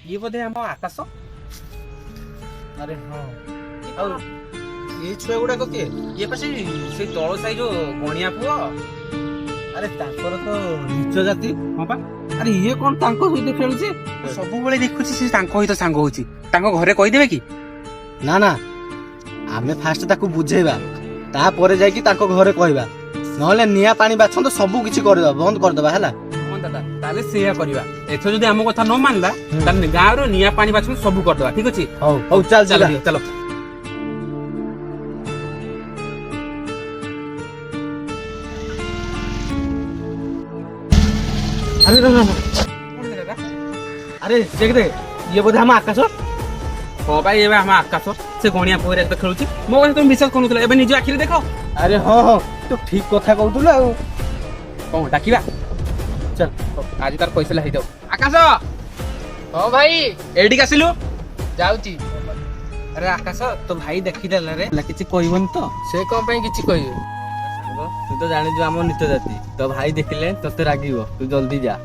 ଇଏ ବୋଧେ ଆମ ଆକାଶ। ଆରେ ହଁ ଆଉ ଏଇ ଛୁଆ ଗୁଡାକ କିଏ? ଇଏ ପା ସେଇ ତଳ ସାହି ଯୋଉ ଗଣିଆ ପୁଅ। ଆରେ ତାଙ୍କର ତ ନିଚ ଜାତି। ହଁ ପା ଆରେ ଇଏ କଣ ତାଙ୍କ ସହିତ ଖେଳୁଛି? ସବୁବେଳେ ଦେଖୁଛି ସେ ତାଙ୍କ ସହିତ ସାଙ୍ଗ ହଉଛି। ତାଙ୍କ ଘରେ କହିଦେବେ କି? ନା ନା ଆମେ ଫାଷ୍ଟ ତାକୁ ବୁଝେଇବା, ତାପରେ ଯାଇକି ତାଙ୍କ ଘରେ କହିବା। ନହେଲେ ନିଆଁ ପାଣି ବାଛନ୍ତ ସବୁ କିଛି କରିଦବା, ବନ୍ଦ କରିଦବା ହେଲା। ହଁ ଦାଦା ତାହେଲେ ସେଇଆ କରିବା। ଏଥର ଯଦି ଆମ କଥା ନ ମାନିଲା ତାହେଲେ ଗାଁର ନିଆଁ ପାଣି ବାଛୁଛନ୍ତି ସବୁ କରିଦବା। ଠିକ ଅଛି ହଉ ହଉ ଚାଲ ଚାଲ ଯିବା। ଦିଅ, ଚାଲ। ଆରେ ନା, ନା, ନା। କୋଉଠି ଦାଦା? ଆରେ ଦେଖ ଦେଖ ଇଏ ବୋଧେ ଆମ ଆକାଶ। ହଁ ଭାଇ ଏବେ ଆମ ଆକାଶ ସେ ଗଣିଆ ପୁଅରେ ଏବେ ଖେଳୁଛି। ମୋ କଥା ତମେ ବିଶ୍ୱାସ କରୁନଥିଲ, ଏବେ ନିଜ ଆଖିରେ ଦେଖ। ଆରେ ହଁ ହଁ ତୁ ଠିକ କଥା କହୁଥିଲୁ ଆଉ। କଣ ଡାକିବା? ଚାଲ ଆଜି ତାର ପଇସା ହେଇଯାଉ। ଆକାଶ ହଁ ଭାଇ ଏଇଠିକି ଆସିଲୁ। ଯାଉଛି। ଆରେ ଆକାଶ ତୋ ଭାଇ ଦେଖିଦେଲା ରେ, କିଛି କହିବନି ତ? ସେ କଣ ପାଇଁ କିଛି କହିବେ? ତୁ ତ ଜାଣିଛୁ ଆମ ନିଚ ଜାତି, ତୋ ଭାଇ ଦେଖିଲେ ତତେ ରାଗିବ, ତୁ ଜଲ୍ଦି ଯା।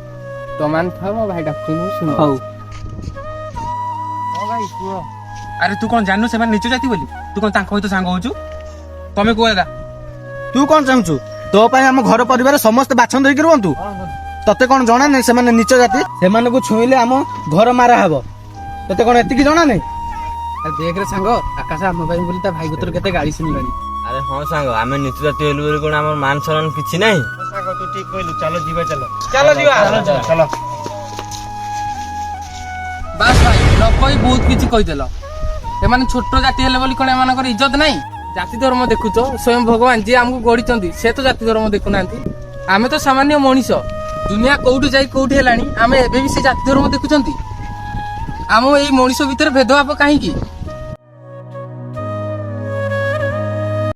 ତ ଥାଉ ମୋ ଭାଇ ଡାକୁଛନ୍ତି ଶୁଣ। ହଉ। ହଁ ଭାଇ କୁହ। ଆରେ ତୁ କଣ ଜାଣିନୁ ସେମାନେ ନିଚ ଜାତି ବୋଲି? ତୁ କଣ ତାଙ୍କ ସହିତ ସାଙ୍ଗ ହଉଛୁ? ତମେ କୁହ ଦାଦା। ତୁ କଣ ଚାହୁଁଛୁ ତୋ ପାଇଁ ଆମ ଘର ପରିବାର ସମସ୍ତେ ବାଛନ୍ଦ ହେଇକି ରୁହନ୍ତୁ? ତତେ କଣ ଜଣା ନାହିଁ ସେମାନେ ନିଚ ଜାତି? ସେମାନଙ୍କୁ ଛୁଇଁଲେ ଆମ ଘର ମାରା ହବ। ତତେ କଣ ଏତିକି ଜଣା ନାହିଁ? ଆରେ ଦେଖରେ ସାଙ୍ଗ, ଆକାଶ ଆମ ପାଇଁ ବୋଲି ତା ଭାଇ କତର କେତେ ଗାଳି ଶୁଣିଲାଣି। ଆରେ ହଁ ସାଙ୍ଗ, ଆମେ ନିଚ ଜାତି ହେଲୁ ବୋଲି କଣ ଆମର ମାନ ସମ୍ମାନ କିଛି ନାହିଁ? ସାଙ୍ଗ ତୁ ଠିକ କହିଲୁ, ଚାଲ ଯିବା ଚାଲ। ଚାଲ ଯିବା। ଚାଲ। ବାସ୍ ଭାଇ ନ କହି ବହୁତ କିଛି କହିଦେଲ। ଏମାନେ ଛୋଟ ଜାତି ହେଲେ ବୋଲି କଣ ଏମାନଙ୍କର ଇଜ୍ଜତ ନାହିଁ? ଜାତି ଧର୍ମ ଦେଖୁଛ, ସ୍ୱୟଂ ଭଗବାନ ଯିଏ ଆମକୁ ଗଢିଛନ୍ତି ସେ ତ ଜାତି ଧର୍ମ ଦେଖୁନାହାନ୍ତି। ଆମେ ତ ସାମାନ୍ୟ ମଣିଷ। ଦୁନିଆ କୋଉଠୁ ଯାଇ କୋଉଠି ହେଲାଣି, ଆମେ ଏବେ ବି ସେ ଜାତି ଧର୍ମ ଦେଖୁଛନ୍ତି? ଆମ ଏଇ ମଣିଷ ଭିତରେ ଭେଦଭାବ କାହିଁକି?